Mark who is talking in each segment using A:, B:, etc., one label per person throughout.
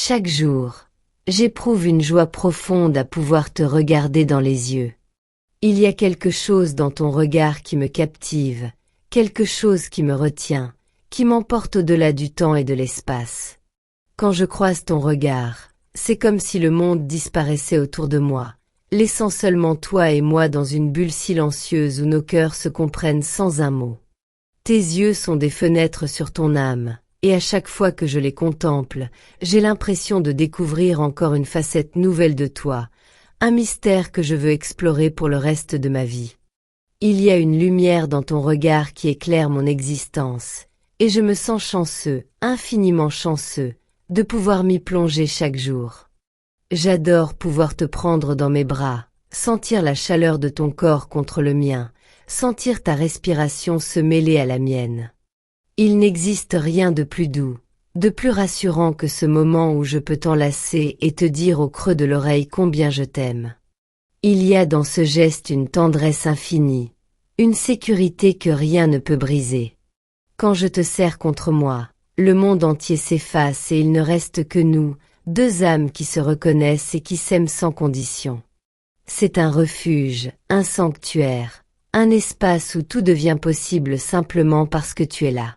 A: Chaque jour, j'éprouve une joie profonde à pouvoir te regarder dans les yeux. Il y a quelque chose dans ton regard qui me captive, quelque chose qui me retient, qui m'emporte au-delà du temps et de l'espace. Quand je croise ton regard, c'est comme si le monde disparaissait autour de moi, laissant seulement toi et moi dans une bulle silencieuse où nos cœurs se comprennent sans un mot. Tes yeux sont des fenêtres sur ton âme, et à chaque fois que je les contemple, j'ai l'impression de découvrir encore une facette nouvelle de toi, un mystère que je veux explorer pour le reste de ma vie. Il y a une lumière dans ton regard qui éclaire mon existence, et je me sens chanceux, infiniment chanceux, de pouvoir m'y plonger chaque jour. J'adore pouvoir te prendre dans mes bras, sentir la chaleur de ton corps contre le mien, sentir ta respiration se mêler à la mienne. Il n'existe rien de plus doux, de plus rassurant que ce moment où je peux t'enlacer et te dire au creux de l'oreille combien je t'aime. Il y a dans ce geste une tendresse infinie, une sécurité que rien ne peut briser. Quand je te serre contre moi, le monde entier s'efface et il ne reste que nous, deux âmes qui se reconnaissent et qui s'aiment sans condition. C'est un refuge, un sanctuaire, un espace où tout devient possible simplement parce que tu es là.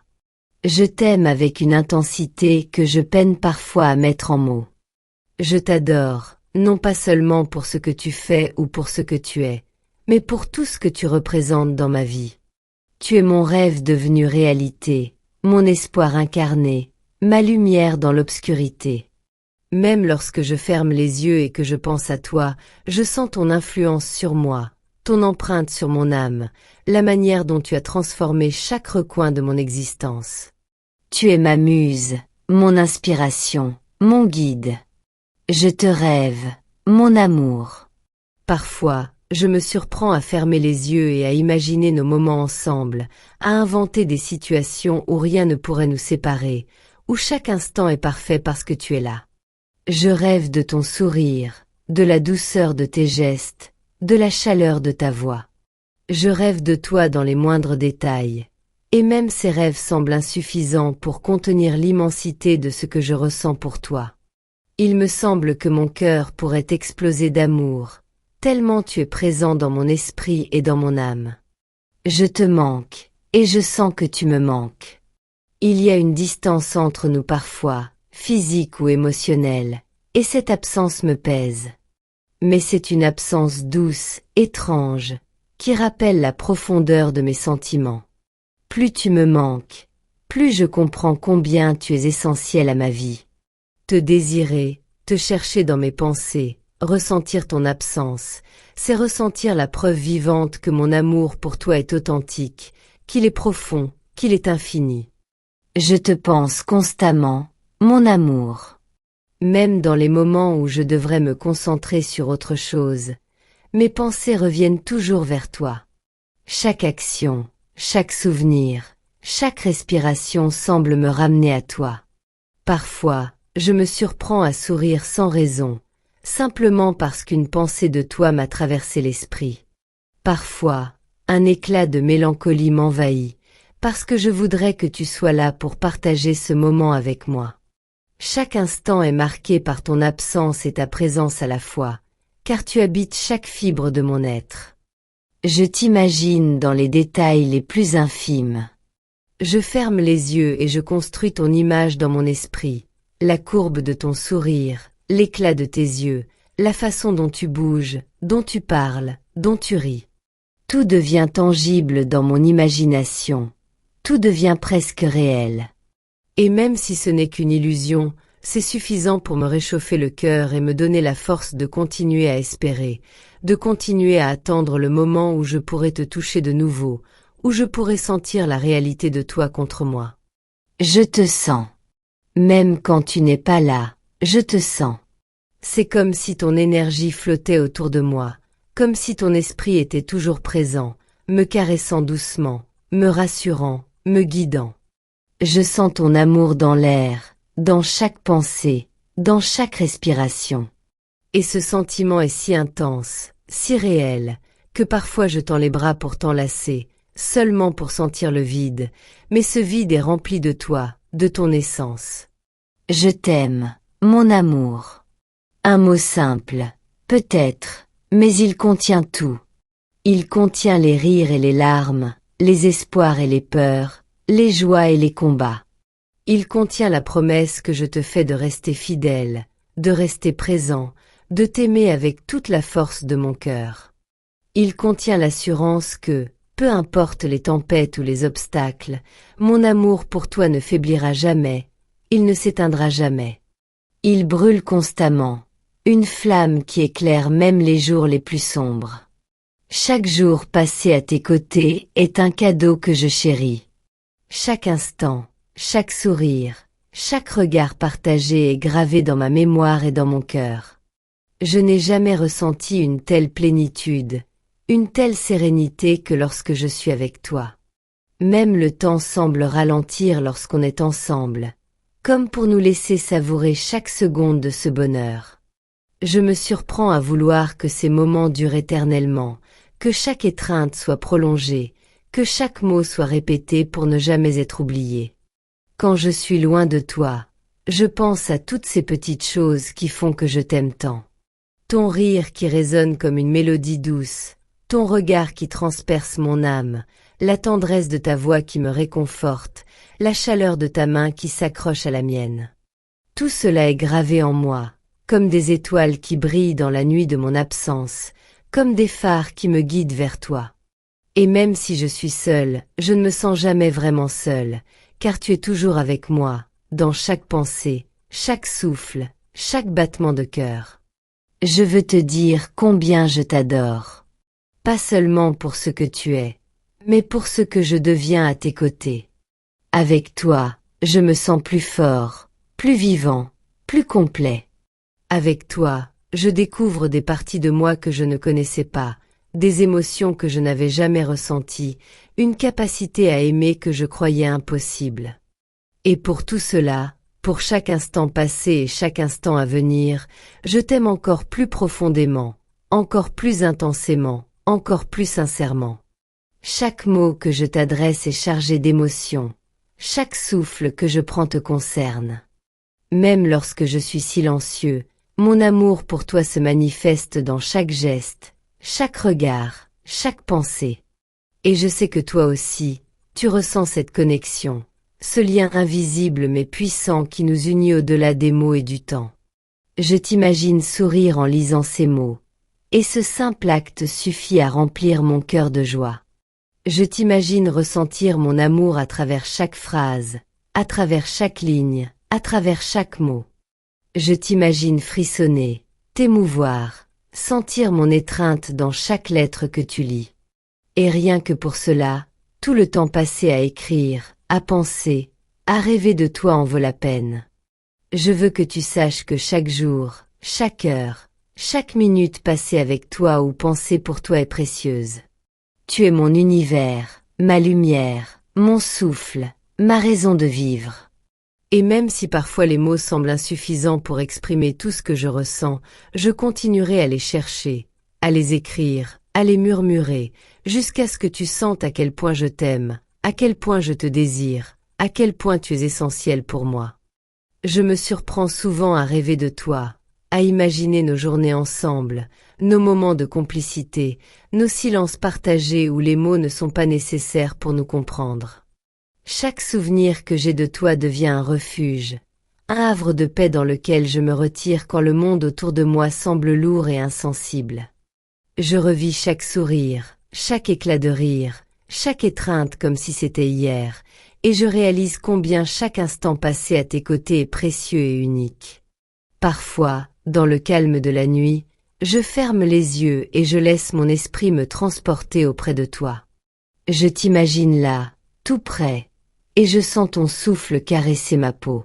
A: Je t'aime avec une intensité que je peine parfois à mettre en mots. Je t'adore, non pas seulement pour ce que tu fais ou pour ce que tu es, mais pour tout ce que tu représentes dans ma vie. Tu es mon rêve devenu réalité, mon espoir incarné, ma lumière dans l'obscurité. Même lorsque je ferme les yeux et que je pense à toi, je sens ton influence sur moi, ton empreinte sur mon âme, la manière dont tu as transformé chaque recoin de mon existence. Tu es ma muse, mon inspiration, mon guide. Je te rêve, mon amour. Parfois, je me surprends à fermer les yeux et à imaginer nos moments ensemble, à inventer des situations où rien ne pourrait nous séparer, où chaque instant est parfait parce que tu es là. Je rêve de ton sourire, de la douceur de tes gestes, de la chaleur de ta voix. Je rêve de toi dans les moindres détails, et même ces rêves semblent insuffisants pour contenir l'immensité de ce que je ressens pour toi. Il me semble que mon cœur pourrait exploser d'amour, tellement tu es présent dans mon esprit et dans mon âme. Je te manque, et je sens que tu me manques. Il y a une distance entre nous parfois, physique ou émotionnelle, et cette absence me pèse. Mais c'est une absence douce, étrange, qui rappelle la profondeur de mes sentiments. Plus tu me manques, plus je comprends combien tu es essentiel à ma vie. Te désirer, te chercher dans mes pensées, ressentir ton absence, c'est ressentir la preuve vivante que mon amour pour toi est authentique, qu'il est profond, qu'il est infini. Je te pense constamment, mon amour. Même dans les moments où je devrais me concentrer sur autre chose, mes pensées reviennent toujours vers toi. Chaque action, chaque souvenir, chaque respiration semble me ramener à toi. Parfois, je me surprends à sourire sans raison, simplement parce qu'une pensée de toi m'a traversé l'esprit. Parfois, un éclat de mélancolie m'envahit, parce que je voudrais que tu sois là pour partager ce moment avec moi. Chaque instant est marqué par ton absence et ta présence à la fois, car tu habites chaque fibre de mon être. Je t'imagine dans les détails les plus infimes. Je ferme les yeux et je construis ton image dans mon esprit, la courbe de ton sourire, l'éclat de tes yeux, la façon dont tu bouges, dont tu parles, dont tu ris. Tout devient tangible dans mon imagination, tout devient presque réel. Et même si ce n'est qu'une illusion, c'est suffisant pour me réchauffer le cœur et me donner la force de continuer à espérer, de continuer à attendre le moment où je pourrai te toucher de nouveau, où je pourrai sentir la réalité de toi contre moi. Je te sens. Même quand tu n'es pas là, je te sens. C'est comme si ton énergie flottait autour de moi, comme si ton esprit était toujours présent, me caressant doucement, me rassurant, me guidant. Je sens ton amour dans l'air, dans chaque pensée, dans chaque respiration. Et ce sentiment est si intense, si réel, que parfois je tends les bras pour t'enlacer, seulement pour sentir le vide, mais ce vide est rempli de toi, de ton essence. Je t'aime, mon amour. Un mot simple, peut-être, mais il contient tout. Il contient les rires et les larmes, les espoirs et les peurs, les joies et les combats. Il contient la promesse que je te fais de rester fidèle, de rester présent, de t'aimer avec toute la force de mon cœur. Il contient l'assurance que, peu importe les tempêtes ou les obstacles, mon amour pour toi ne faiblira jamais, il ne s'éteindra jamais. Il brûle constamment, une flamme qui éclaire même les jours les plus sombres. Chaque jour passé à tes côtés est un cadeau que je chéris. Chaque instant, chaque sourire, chaque regard partagé est gravé dans ma mémoire et dans mon cœur. Je n'ai jamais ressenti une telle plénitude, une telle sérénité que lorsque je suis avec toi. Même le temps semble ralentir lorsqu'on est ensemble, comme pour nous laisser savourer chaque seconde de ce bonheur. Je me surprends à vouloir que ces moments durent éternellement, que chaque étreinte soit prolongée, que chaque mot soit répété pour ne jamais être oublié. Quand je suis loin de toi, je pense à toutes ces petites choses qui font que je t'aime tant. Ton rire qui résonne comme une mélodie douce, ton regard qui transperce mon âme, la tendresse de ta voix qui me réconforte, la chaleur de ta main qui s'accroche à la mienne. Tout cela est gravé en moi, comme des étoiles qui brillent dans la nuit de mon absence, comme des phares qui me guident vers toi. Et même si je suis seule, je ne me sens jamais vraiment seule, car tu es toujours avec moi, dans chaque pensée, chaque souffle, chaque battement de cœur. Je veux te dire combien je t'adore. Pas seulement pour ce que tu es, mais pour ce que je deviens à tes côtés. Avec toi, je me sens plus fort, plus vivant, plus complet. Avec toi, je découvre des parties de moi que je ne connaissais pas, des émotions que je n'avais jamais ressenties, une capacité à aimer que je croyais impossible. Et pour tout cela, pour chaque instant passé et chaque instant à venir, je t'aime encore plus profondément, encore plus intensément, encore plus sincèrement. Chaque mot que je t'adresse est chargé d'émotion, chaque souffle que je prends te concerne. Même lorsque je suis silencieux, mon amour pour toi se manifeste dans chaque geste, chaque regard, chaque pensée. Et je sais que toi aussi, tu ressens cette connexion, ce lien invisible mais puissant qui nous unit au-delà des mots et du temps. Je t'imagine sourire en lisant ces mots, et ce simple acte suffit à remplir mon cœur de joie. Je t'imagine ressentir mon amour à travers chaque phrase, à travers chaque ligne, à travers chaque mot. Je t'imagine frissonner, t'émouvoir, sentir mon étreinte dans chaque lettre que tu lis. Et rien que pour cela, tout le temps passé à écrire, à penser, à rêver de toi en vaut la peine. Je veux que tu saches que chaque jour, chaque heure, chaque minute passée avec toi ou pensée pour toi est précieuse. Tu es mon univers, ma lumière, mon souffle, ma raison de vivre. Et même si parfois les mots semblent insuffisants pour exprimer tout ce que je ressens, je continuerai à les chercher, à les écrire, à les murmurer, jusqu'à ce que tu sentes à quel point je t'aime, à quel point je te désire, à quel point tu es essentiel pour moi. Je me surprends souvent à rêver de toi, à imaginer nos journées ensemble, nos moments de complicité, nos silences partagés où les mots ne sont pas nécessaires pour nous comprendre. Chaque souvenir que j'ai de toi devient un refuge, un havre de paix dans lequel je me retire quand le monde autour de moi semble lourd et insensible. Je revis chaque sourire, chaque éclat de rire, chaque étreinte comme si c'était hier, et je réalise combien chaque instant passé à tes côtés est précieux et unique. Parfois, dans le calme de la nuit, je ferme les yeux et je laisse mon esprit me transporter auprès de toi. Je t'imagine là, tout près, et je sens ton souffle caresser ma peau.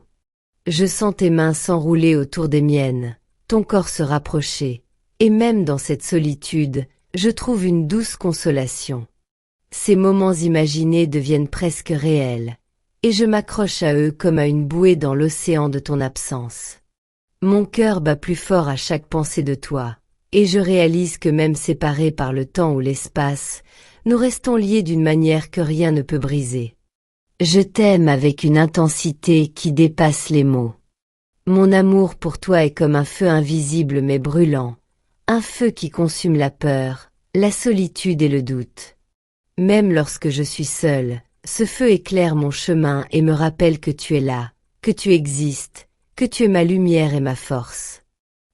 A: Je sens tes mains s'enrouler autour des miennes, ton corps se rapprocher, et même dans cette solitude, je trouve une douce consolation. Ces moments imaginés deviennent presque réels, et je m'accroche à eux comme à une bouée dans l'océan de ton absence. Mon cœur bat plus fort à chaque pensée de toi, et je réalise que même séparés par le temps ou l'espace, nous restons liés d'une manière que rien ne peut briser. Je t'aime avec une intensité qui dépasse les mots. Mon amour pour toi est comme un feu invisible mais brûlant, un feu qui consume la peur, la solitude et le doute. Même lorsque je suis seule, ce feu éclaire mon chemin et me rappelle que tu es là, que tu existes, que tu es ma lumière et ma force.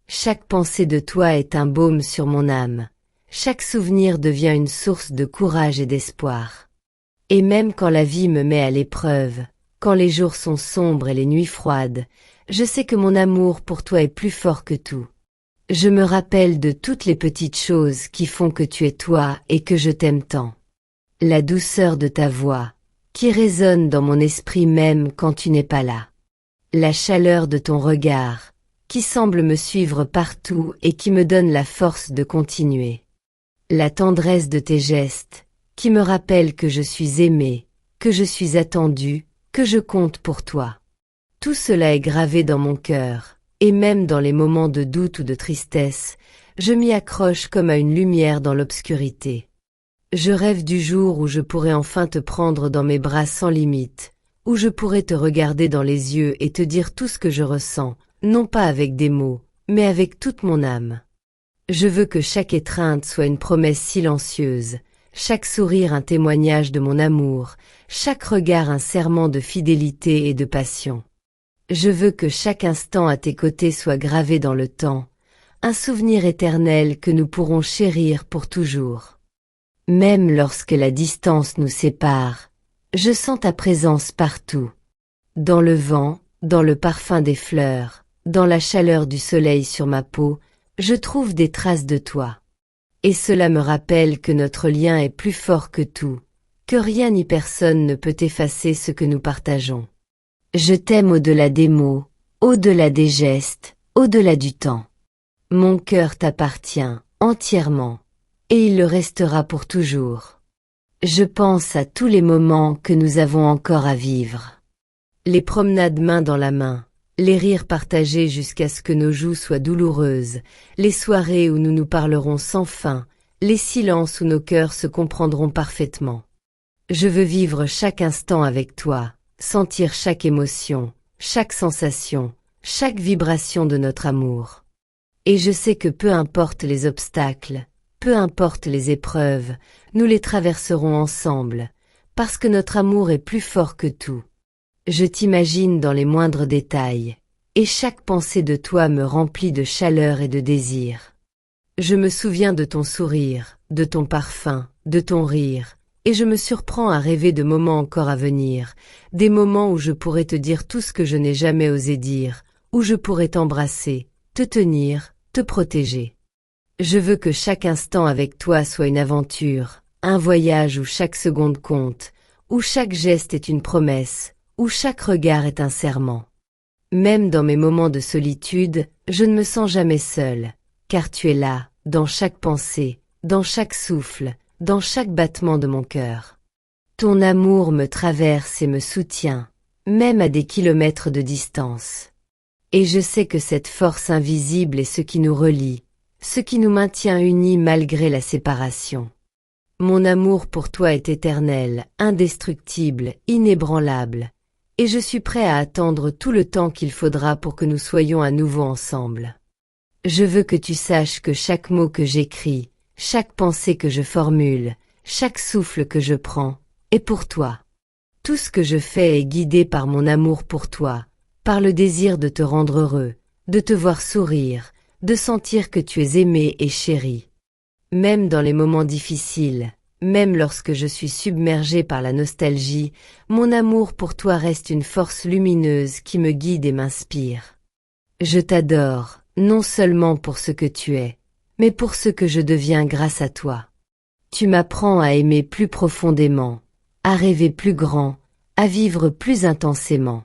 A: Chaque pensée de toi est un baume sur mon âme, chaque souvenir devient une source de courage et d'espoir. Et même quand la vie me met à l'épreuve, quand les jours sont sombres et les nuits froides, je sais que mon amour pour toi est plus fort que tout. Je me rappelle de toutes les petites choses qui font que tu es toi et que je t'aime tant. La douceur de ta voix, qui résonne dans mon esprit même quand tu n'es pas là. La chaleur de ton regard, qui semble me suivre partout et qui me donne la force de continuer. La tendresse de tes gestes, qui me rappelle que je suis aimée, que je suis attendue, que je compte pour toi. Tout cela est gravé dans mon cœur, et même dans les moments de doute ou de tristesse, je m'y accroche comme à une lumière dans l'obscurité. Je rêve du jour où je pourrai enfin te prendre dans mes bras sans limite, où je pourrai te regarder dans les yeux et te dire tout ce que je ressens, non pas avec des mots, mais avec toute mon âme. Je veux que chaque étreinte soit une promesse silencieuse, chaque sourire un témoignage de mon amour, chaque regard un serment de fidélité et de passion. Je veux que chaque instant à tes côtés soit gravé dans le temps, un souvenir éternel que nous pourrons chérir pour toujours. Même lorsque la distance nous sépare, je sens ta présence partout. Dans le vent, dans le parfum des fleurs, dans la chaleur du soleil sur ma peau, je trouve des traces de toi. Et cela me rappelle que notre lien est plus fort que tout, que rien ni personne ne peut effacer ce que nous partageons. Je t'aime au-delà des mots, au-delà des gestes, au-delà du temps. Mon cœur t'appartient entièrement, et il le restera pour toujours. Je pense à tous les moments que nous avons encore à vivre. Les promenades main dans la main, les rires partagés jusqu'à ce que nos joues soient douloureuses, les soirées où nous nous parlerons sans fin, les silences où nos cœurs se comprendront parfaitement. Je veux vivre chaque instant avec toi, sentir chaque émotion, chaque sensation, chaque vibration de notre amour. Et je sais que peu importe les obstacles, peu importe les épreuves, nous les traverserons ensemble, parce que notre amour est plus fort que tout. Je t'imagine dans les moindres détails, et chaque pensée de toi me remplit de chaleur et de désir. Je me souviens de ton sourire, de ton parfum, de ton rire, et je me surprends à rêver de moments encore à venir, des moments où je pourrais te dire tout ce que je n'ai jamais osé dire, où je pourrais t'embrasser, te tenir, te protéger. Je veux que chaque instant avec toi soit une aventure, un voyage où chaque seconde compte, où chaque geste est une promesse, où chaque regard est un serment. Même dans mes moments de solitude, je ne me sens jamais seule, car tu es là, dans chaque pensée, dans chaque souffle, dans chaque battement de mon cœur. Ton amour me traverse et me soutient, même à des kilomètres de distance. Et je sais que cette force invisible est ce qui nous relie, ce qui nous maintient unis malgré la séparation. Mon amour pour toi est éternel, indestructible, inébranlable, et je suis prêt à attendre tout le temps qu'il faudra pour que nous soyons à nouveau ensemble. Je veux que tu saches que chaque mot que j'écris, chaque pensée que je formule, chaque souffle que je prends, est pour toi. Tout ce que je fais est guidé par mon amour pour toi, par le désir de te rendre heureux, de te voir sourire, de sentir que tu es aimé et chéri. Même dans les moments difficiles, même lorsque je suis submergée par la nostalgie, mon amour pour toi reste une force lumineuse qui me guide et m'inspire. Je t'adore, non seulement pour ce que tu es, mais pour ce que je deviens grâce à toi. Tu m'apprends à aimer plus profondément, à rêver plus grand, à vivre plus intensément.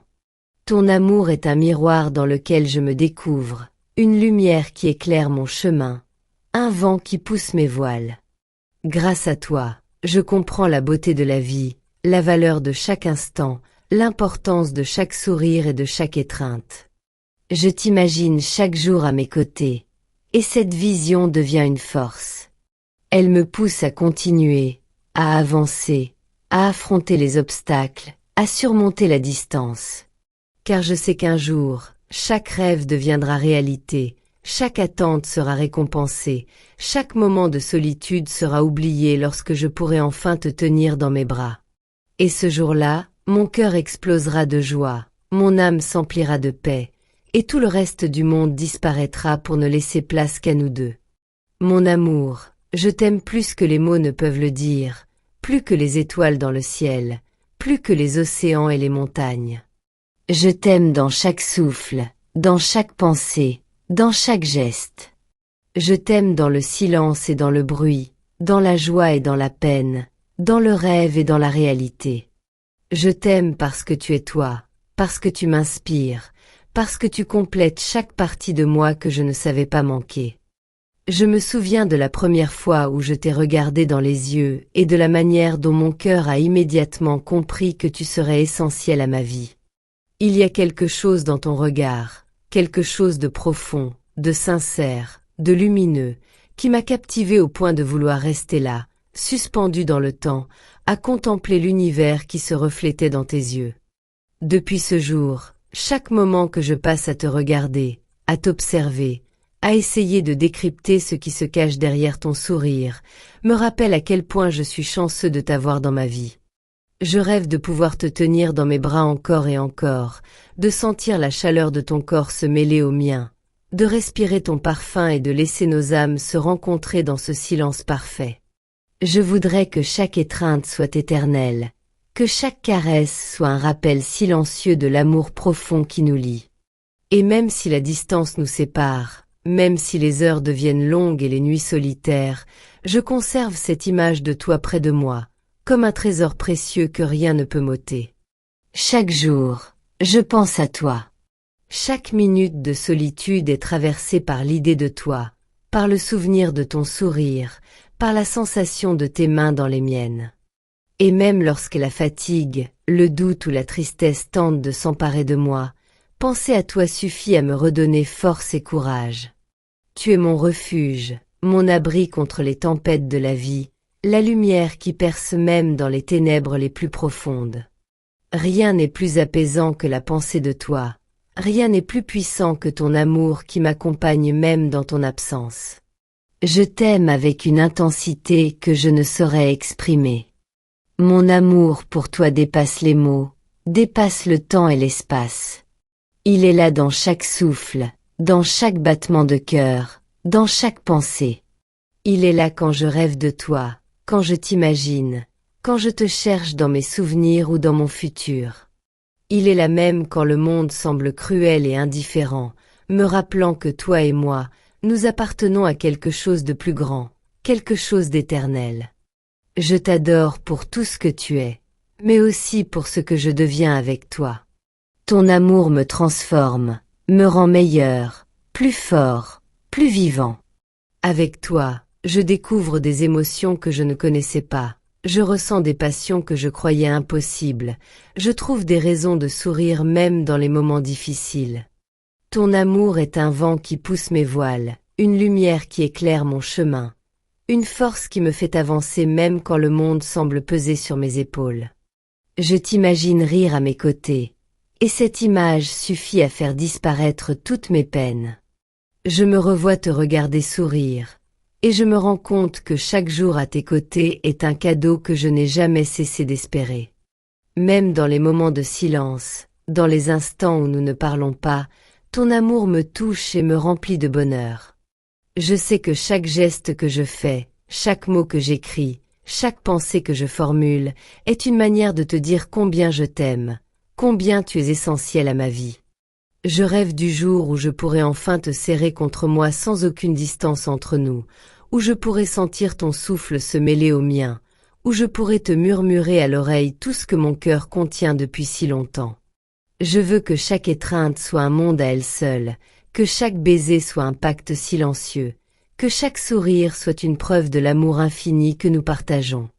A: Ton amour est un miroir dans lequel je me découvre, une lumière qui éclaire mon chemin, un vent qui pousse mes voiles. Grâce à toi, je comprends la beauté de la vie, la valeur de chaque instant, l'importance de chaque sourire et de chaque étreinte. Je t'imagine chaque jour à mes côtés, et cette vision devient une force. Elle me pousse à continuer, à avancer, à affronter les obstacles, à surmonter la distance. Car je sais qu'un jour, Chaque rêve deviendra réalité, chaque attente sera récompensée, chaque moment de solitude sera oublié lorsque je pourrai enfin te tenir dans mes bras. Et ce jour-là, mon cœur explosera de joie, mon âme s'emplira de paix, et tout le reste du monde disparaîtra pour ne laisser place qu'à nous deux. Mon amour, je t'aime plus que les mots ne peuvent le dire, plus que les étoiles dans le ciel, plus que les océans et les montagnes. Je t'aime dans chaque souffle, dans chaque pensée, dans chaque geste. Je t'aime dans le silence et dans le bruit, dans la joie et dans la peine, dans le rêve et dans la réalité. Je t'aime parce que tu es toi, parce que tu m'inspires, parce que tu complètes chaque partie de moi que je ne savais pas manquer. Je me souviens de la première fois où je t'ai regardé dans les yeux et de la manière dont mon cœur a immédiatement compris que tu serais essentiel à ma vie. Il y a quelque chose dans ton regard, quelque chose de profond, de sincère, de lumineux, qui m'a captivé au point de vouloir rester là, suspendu dans le temps, à contempler l'univers qui se reflétait dans tes yeux. Depuis ce jour, chaque moment que je passe à te regarder, à t'observer, à essayer de décrypter ce qui se cache derrière ton sourire, me rappelle à quel point je suis chanceux de t'avoir dans ma vie. Je rêve de pouvoir te tenir dans mes bras encore et encore, de sentir la chaleur de ton corps se mêler au mien, de respirer ton parfum et de laisser nos âmes se rencontrer dans ce silence parfait. Je voudrais que chaque étreinte soit éternelle, que chaque caresse soit un rappel silencieux de l'amour profond qui nous lie. Et même si la distance nous sépare, même si les heures deviennent longues et les nuits solitaires, je conserve cette image de toi près de moi, comme un trésor précieux que rien ne peut m'ôter. Chaque jour, je pense à toi. Chaque minute de solitude est traversée par l'idée de toi, par le souvenir de ton sourire, par la sensation de tes mains dans les miennes. Et même lorsque la fatigue, le doute ou la tristesse tentent de s'emparer de moi, penser à toi suffit à me redonner force et courage. Tu es mon refuge, mon abri contre les tempêtes de la vie, la lumière qui perce même dans les ténèbres les plus profondes. Rien n'est plus apaisant que la pensée de toi, rien n'est plus puissant que ton amour qui m'accompagne même dans ton absence. Je t'aime avec une intensité que je ne saurais exprimer. Mon amour pour toi dépasse les mots, dépasse le temps et l'espace. Il est là dans chaque souffle, dans chaque battement de cœur, dans chaque pensée. Il est là quand je rêve de toi, quand je t'imagine, quand je te cherche dans mes souvenirs ou dans mon futur. Il est là même quand le monde semble cruel et indifférent, me rappelant que toi et moi, nous appartenons à quelque chose de plus grand, quelque chose d'éternel. Je t'adore pour tout ce que tu es, mais aussi pour ce que je deviens avec toi. Ton amour me transforme, me rend meilleur, plus fort, plus vivant. Avec toi, je découvre des émotions que je ne connaissais pas, je ressens des passions que je croyais impossibles, je trouve des raisons de sourire même dans les moments difficiles. Ton amour est un vent qui pousse mes voiles, une lumière qui éclaire mon chemin, une force qui me fait avancer même quand le monde semble peser sur mes épaules. Je t'imagine rire à mes côtés, et cette image suffit à faire disparaître toutes mes peines. Je me revois te regarder sourire, et je me rends compte que chaque jour à tes côtés est un cadeau que je n'ai jamais cessé d'espérer. Même dans les moments de silence, dans les instants où nous ne parlons pas, ton amour me touche et me remplit de bonheur. Je sais que chaque geste que je fais, chaque mot que j'écris, chaque pensée que je formule, est une manière de te dire combien je t'aime, combien tu es essentiel à ma vie. Je rêve du jour où je pourrai enfin te serrer contre moi sans aucune distance entre nous, où je pourrai sentir ton souffle se mêler au mien, où je pourrai te murmurer à l'oreille tout ce que mon cœur contient depuis si longtemps. Je veux que chaque étreinte soit un monde à elle seule, que chaque baiser soit un pacte silencieux, que chaque sourire soit une preuve de l'amour infini que nous partageons.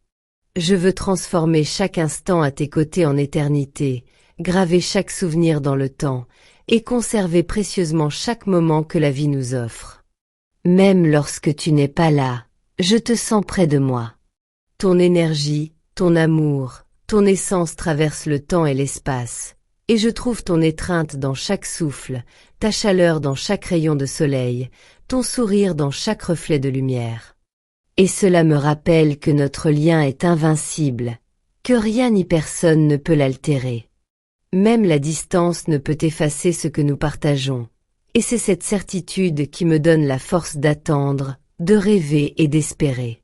A: Je veux transformer chaque instant à tes côtés en éternité, graver chaque souvenir dans le temps, et conserver précieusement chaque moment que la vie nous offre. Même lorsque tu n'es pas là, je te sens près de moi. Ton énergie, ton amour, ton essence traversent le temps et l'espace, et je trouve ton étreinte dans chaque souffle, ta chaleur dans chaque rayon de soleil, ton sourire dans chaque reflet de lumière. Et cela me rappelle que notre lien est invincible, que rien ni personne ne peut l'altérer. Même la distance ne peut effacer ce que nous partageons, et c'est cette certitude qui me donne la force d'attendre, de rêver et d'espérer.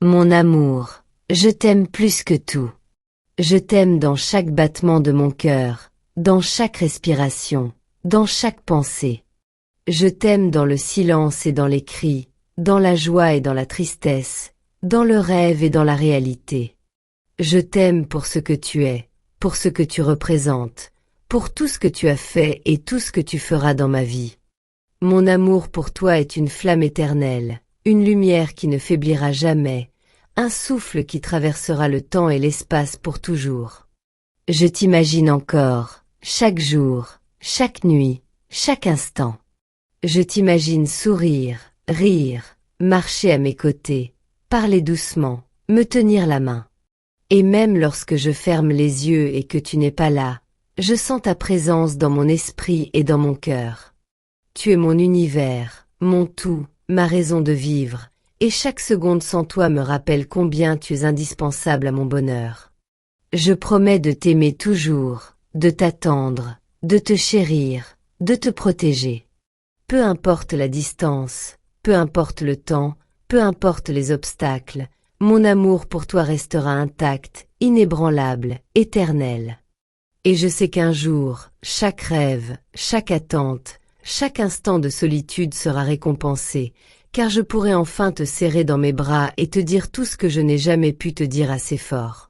A: Mon amour, je t'aime plus que tout. Je t'aime dans chaque battement de mon cœur, dans chaque respiration, dans chaque pensée. Je t'aime dans le silence et dans les cris, dans la joie et dans la tristesse, dans le rêve et dans la réalité. Je t'aime pour ce que tu es, pour ce que tu représentes, pour tout ce que tu as fait et tout ce que tu feras dans ma vie. Mon amour pour toi est une flamme éternelle, une lumière qui ne faiblira jamais, un souffle qui traversera le temps et l'espace pour toujours. Je t'imagine encore, chaque jour, chaque nuit, chaque instant. Je t'imagine sourire, rire, marcher à mes côtés, parler doucement, me tenir la main. Et même lorsque je ferme les yeux et que tu n'es pas là, je sens ta présence dans mon esprit et dans mon cœur. Tu es mon univers, mon tout, ma raison de vivre, et chaque seconde sans toi me rappelle combien tu es indispensable à mon bonheur. Je promets de t'aimer toujours, de t'attendre, de te chérir, de te protéger. Peu importe la distance, peu importe le temps, peu importe les obstacles, mon amour pour toi restera intact, inébranlable, éternel. Et je sais qu'un jour, chaque rêve, chaque attente, chaque instant de solitude sera récompensé, car je pourrai enfin te serrer dans mes bras et te dire tout ce que je n'ai jamais pu te dire assez fort.